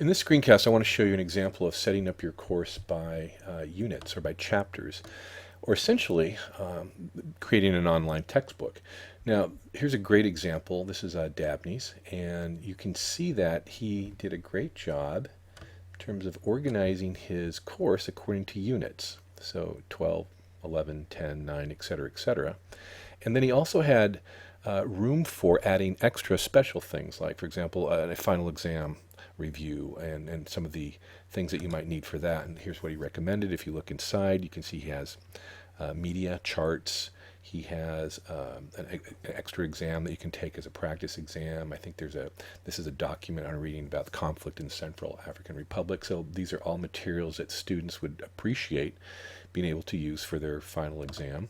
In this screencast, I want to show you an example of setting up your course by units or by chapters, or essentially creating an online textbook. Now, here's a great example. This is Dabney's, and you can see that he did a great job in terms of organizing his course according to units. So 12, 11, 10, 9, etc., etc. And then he also had room for adding extra special things, like, for example, a final exam review and some of the things that you might need for that. And here's what he recommended. If you look inside, you can see he has media, charts. He has an extra exam that you can take as a practice exam. I think this is a document on reading about the conflict in the Central African Republic. So these are all materials that students would appreciate being able to use for their final exam.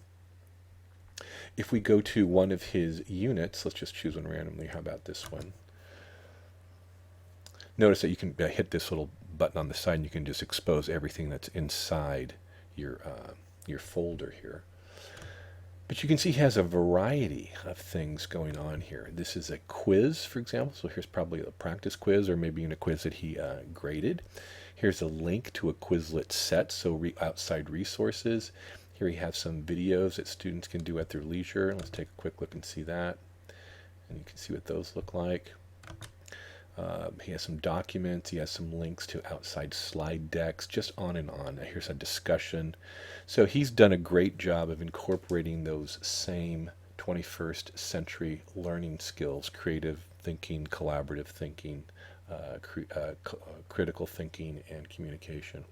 If we go to one of his units, let's just choose one randomly. How about this one? Notice that you can hit this little button on the side and you can just expose everything that's inside your folder here. But you can see he has a variety of things going on here. This is a quiz, for example. So here's probably a practice quiz or maybe even a quiz that he graded. Here's a link to a Quizlet set, so outside resources. Here we have some videos that students can do at their leisure. Let's take a quick look and see that. And you can see what those look like. He has some documents. He has some links to outside slide decks, just on and on. Here's a discussion. So he's done a great job of incorporating those same 21st century learning skills: creative thinking, collaborative thinking, critical thinking, and communication.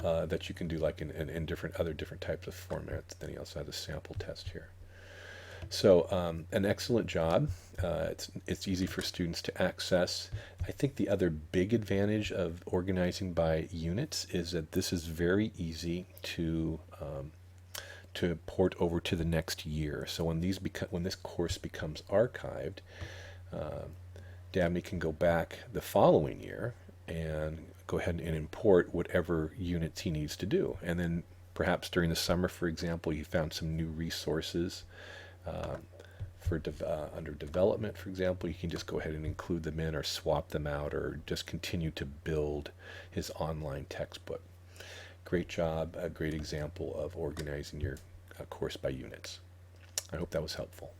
That you can do like in different types of formats. Then he also has a sample test here. So an excellent job. It's easy for students to access. I think the other big advantage of organizing by units is that this is very easy to port over to the next year. So when this course becomes archived, Dabney can go back the following year and go ahead and import whatever units he needs to do. And then perhaps during the summer, for example, he found some new resources under development, for example. You can just go ahead and include them in or swap them out or just continue to build his online textbook. Great job, a great example of organizing your course by units. I hope that was helpful.